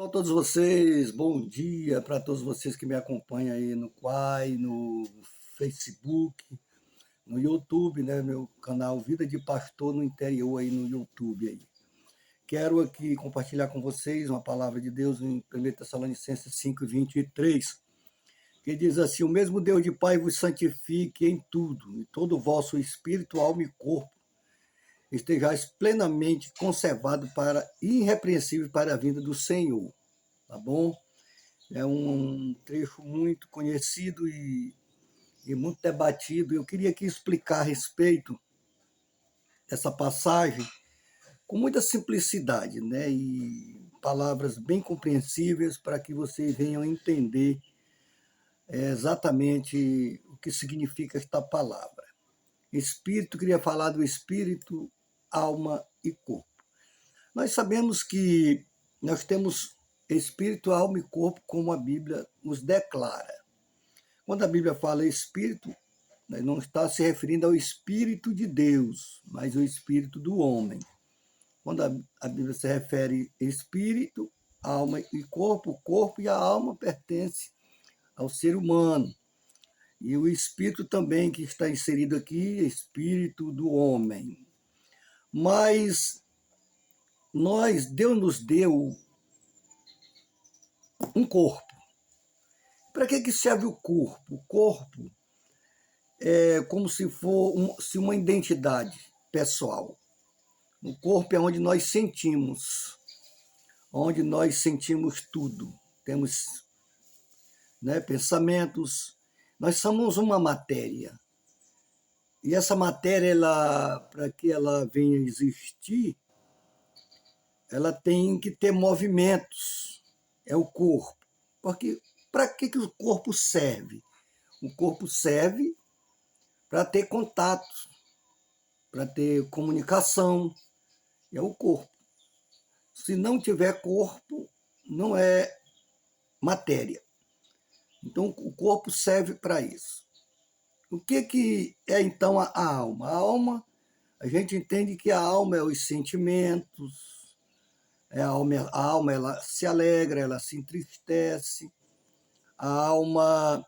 Olá a todos vocês, bom dia para todos vocês que me acompanham aí no Quai, no Facebook, no YouTube, né, meu canal Vida de Pastor no Interior aí no YouTube aí. Quero aqui compartilhar com vocês uma palavra de Deus em 1 Tessalonicenses 5:23, que diz assim: o mesmo Deus de Pai vos santifique em tudo, e todo o vosso espírito, alma e corpo estejais plenamente conservado para irrepreensível para a vinda do Senhor. Tá bom? É um trecho muito conhecido e muito debatido. Eu queria aqui explicar a respeito dessa passagem com muita simplicidade, né? E palavras bem compreensíveis para que vocês venham entender exatamente o que significa esta palavra. Espírito, queria falar do espírito, alma e corpo. Nós sabemos que nós temos espírito, alma e corpo, como a Bíblia nos declara. Quando a Bíblia fala espírito, não está se referindo ao espírito de Deus, mas ao espírito do homem. Quando a Bíblia se refere espírito, alma e corpo, o corpo e a alma pertence ao ser humano. E o espírito também que está inserido aqui, espírito do homem. Mas Deus nos deu um corpo. Para que serve o corpo? O corpo é como se fosse uma identidade pessoal. O corpo é onde nós sentimos tudo. Temos, pensamentos. Nós somos uma matéria. E essa matéria, para que ela venha existir, ela tem que ter movimentos. É o corpo. Porque para que o corpo serve? O corpo serve para ter contato, para ter comunicação. É o corpo. Se não tiver corpo, não é matéria. Então, o corpo serve para isso. O que é, então, a alma? A alma, a gente entende que a alma é os sentimentos, a alma ela se alegra, ela se entristece, a alma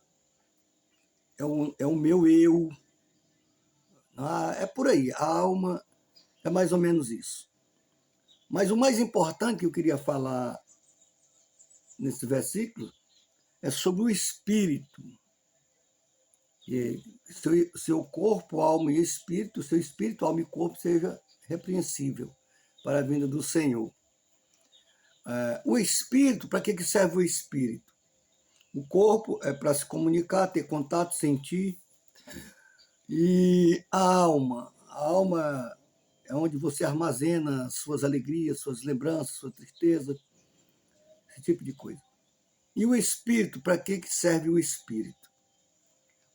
é o meu eu. É por aí, a alma é mais ou menos isso. Mas o mais importante que eu queria falar nesse versículo é sobre o espírito. Seu corpo, alma e espírito, seu espírito, alma e corpo seja repreensível para a vinda do Senhor. O espírito, para que serve o espírito? O corpo é para se comunicar, ter contato, sentir. E a alma é onde você armazena suas alegrias, suas lembranças, sua tristeza, esse tipo de coisa. E o espírito, para que serve o espírito?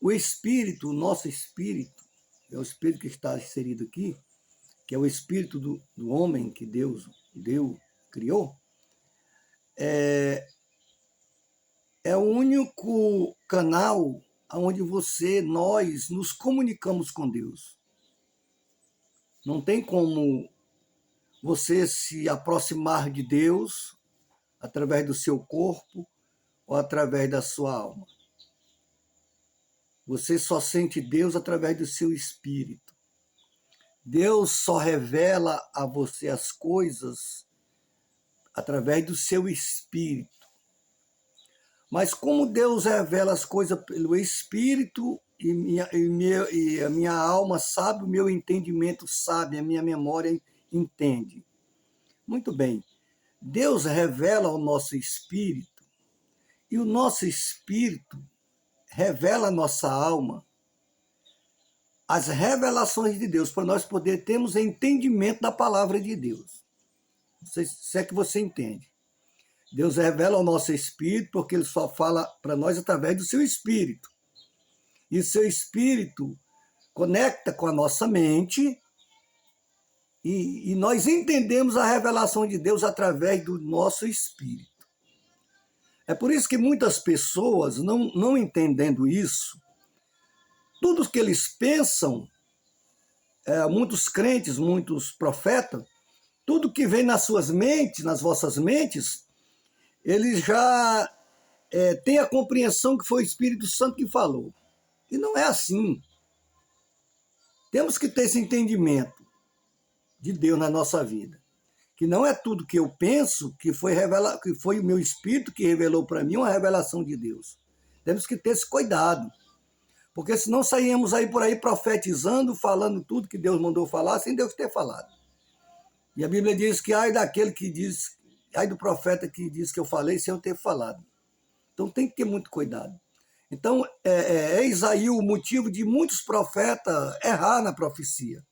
O espírito, o nosso espírito, é o espírito que está inserido aqui, que é o espírito do homem que Deus criou, é o único canal onde nós nos comunicamos com Deus. Não tem como você se aproximar de Deus através do seu corpo ou através da sua alma. Você só sente Deus através do seu espírito. Deus só revela a você as coisas através do seu espírito. Mas como Deus revela as coisas pelo espírito e a minha alma sabe, o meu entendimento sabe, a minha memória entende. Muito bem. Deus revela ao nosso espírito e o nosso espírito revela a nossa alma as revelações de Deus, para nós poder termos entendimento da palavra de Deus. Não sei se é que você entende. Deus revela ao nosso espírito porque Ele só fala para nós através do seu espírito. E o seu espírito conecta com a nossa mente e nós entendemos a revelação de Deus através do nosso espírito. É por isso que muitas pessoas, não entendendo isso, tudo que eles pensam, muitos crentes, muitos profetas, tudo que vem nas suas mentes, nas vossas mentes, eles já têm a compreensão que foi o Espírito Santo que falou. E não é assim. Temos que ter esse entendimento de Deus na nossa vida. Que não é tudo que eu penso que foi o meu Espírito que revelou para mim uma revelação de Deus. Temos que ter esse cuidado. Porque senão saímos aí por aí profetizando, falando tudo que Deus mandou falar, sem Deus ter falado. E a Bíblia diz que ai daquele que diz, ai do profeta que diz que eu falei sem eu ter falado. Então tem que ter muito cuidado. Então, eis aí o motivo de muitos profetas errar na profecia.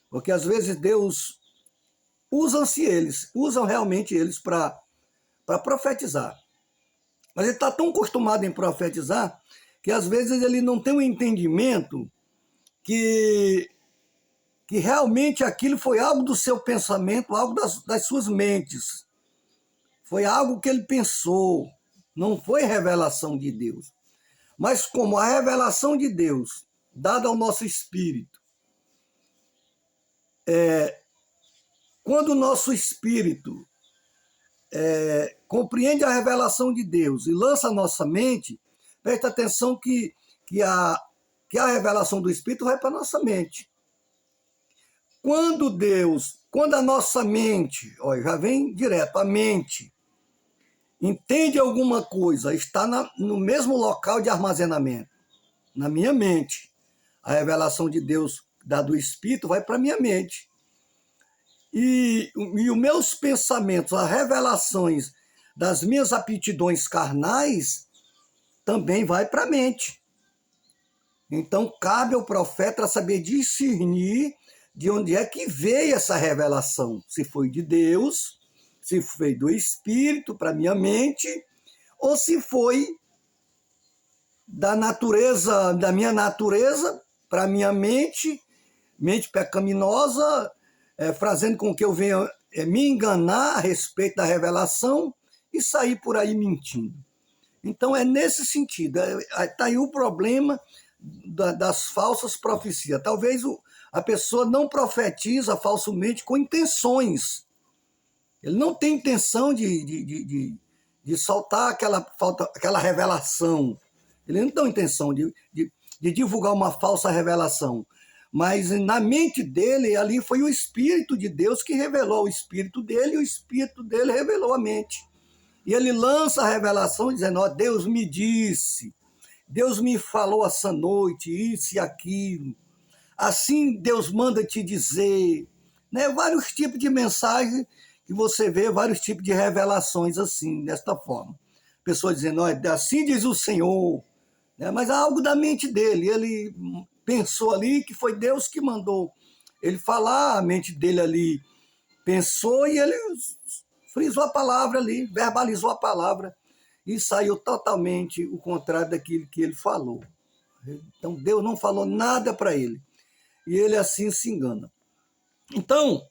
Porque às vezes Deus usam realmente eles para profetizar. Mas ele está tão acostumado em profetizar que às vezes ele não tem um entendimento que realmente aquilo foi algo do seu pensamento, algo das suas mentes. Foi algo que ele pensou, não foi revelação de Deus. Mas como a revelação de Deus, dada ao nosso espírito, quando o nosso espírito compreende a revelação de Deus e lança a nossa mente, presta atenção que a revelação do Espírito vai para a nossa mente. Quando a nossa mente, já vem direto, a mente, entende alguma coisa, está no mesmo local de armazenamento, na minha mente. A revelação de Deus, do Espírito, vai para a minha mente. E os meus pensamentos, as revelações das minhas aptidões carnais, também vai para a mente. Então, cabe ao profeta saber discernir de onde é que veio essa revelação. Se foi de Deus, se foi do Espírito para minha mente, ou se foi da minha natureza para minha mente pecaminosa, fazendo com que eu venha me enganar a respeito da revelação e sair por aí mentindo. Então é nesse sentido, está aí o problema das falsas profecias. Talvez a pessoa não profetiza falsamente com intenções. Ele não tem intenção de soltar aquela revelação. Ele não tem intenção de divulgar uma falsa revelação. Mas na mente dele, ali foi o Espírito de Deus que revelou o Espírito dele, e o Espírito dele revelou a mente. E ele lança a revelação dizendo, Deus me disse, Deus me falou essa noite, isso e aquilo. Assim Deus manda te dizer. Né? Vários tipos de mensagens que você vê, vários tipos de revelações assim, desta forma. Pessoa dizendo, assim diz o Senhor. Né? Mas é algo da mente dele. Ele pensou ali que foi Deus que mandou ele falar, a mente dele ali pensou e ele frisou a palavra ali, verbalizou a palavra e saiu totalmente o contrário daquilo que ele falou. Então Deus não falou nada para ele e ele assim se engana. Então,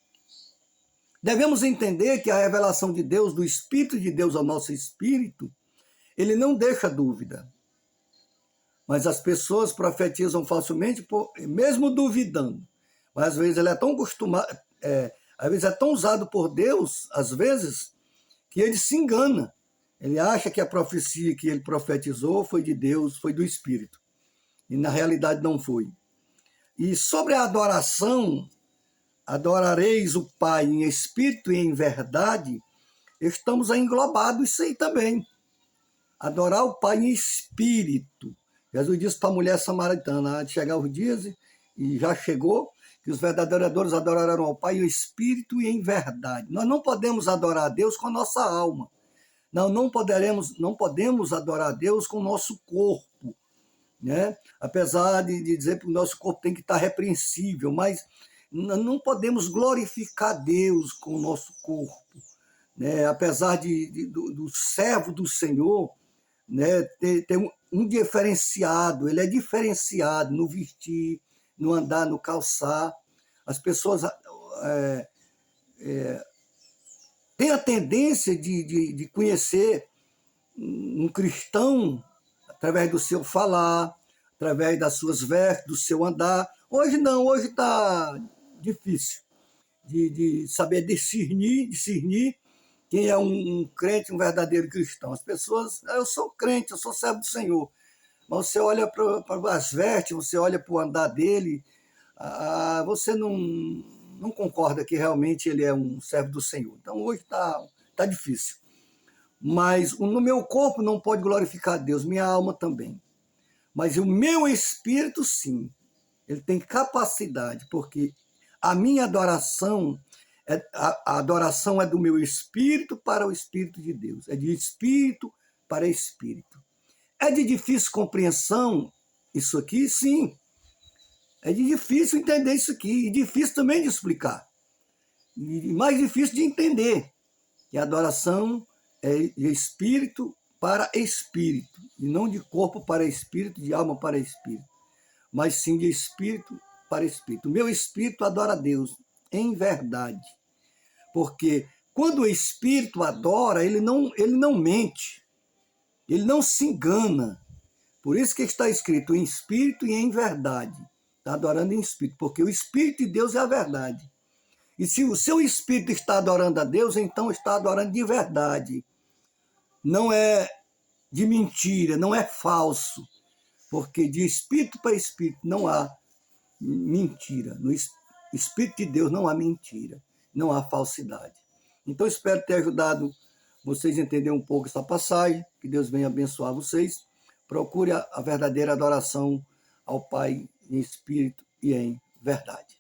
devemos entender que a revelação de Deus, do Espírito de Deus ao nosso espírito, ele não deixa dúvida. Mas as pessoas profetizam falsamente, mesmo duvidando. Mas às vezes ele é tão acostumado, às vezes é tão usado por Deus, às vezes, que ele se engana. Ele acha que a profecia que ele profetizou foi de Deus, foi do Espírito. E na realidade não foi. E sobre a adoração, adorareis o Pai em espírito e em verdade, estamos englobados isso aí também. Adorar o Pai em espírito. Jesus disse para a mulher samaritana, há de chegar os dias, e já chegou, que os verdadeiros adoradores adorarão ao Pai em espírito e em verdade. Nós não podemos adorar a Deus com a nossa alma. Não podemos adorar a Deus com o nosso corpo. Né? Apesar de dizer que o nosso corpo tem que estar repreensível, mas não podemos glorificar Deus com o nosso corpo. Né? Apesar do servo do Senhor, né, ter um diferenciado, ele é diferenciado no vestir, no andar, no calçar. As pessoas têm a tendência de conhecer um cristão através do seu falar, através das suas vestes, do seu andar. Hoje não, hoje está difícil de saber discernir quem é um crente, um verdadeiro cristão. As pessoas, eu sou crente, eu sou servo do Senhor. Mas você olha para as vestes, você olha para o andar dele, você não concorda que realmente ele é um servo do Senhor. Então hoje tá difícil. Mas no meu corpo não pode glorificar a Deus, minha alma também. Mas o meu espírito, sim, ele tem capacidade, porque a minha adoração, a adoração é do meu espírito para o Espírito de Deus, é de espírito para espírito. É de difícil compreensão isso aqui? Sim. É de difícil entender isso aqui, e difícil também de explicar. E mais difícil de entender. E a adoração é de espírito para espírito, e não de corpo para espírito, de alma para espírito, mas sim de espírito para espírito. O meu espírito adora a Deus em verdade, porque quando o espírito adora, ele não mente, ele não se engana. Por isso que está escrito em espírito e em verdade. Está adorando em espírito, porque o Espírito de Deus é a verdade. E se o seu espírito está adorando a Deus, então está adorando de verdade. Não é de mentira, não é falso, porque de espírito para espírito não há mentira. No Espírito de Deus não há mentira, não há falsidade. Então espero ter ajudado vocês a entender um pouco essa passagem, que Deus venha abençoar vocês. Procure a verdadeira adoração ao Pai em espírito e em verdade.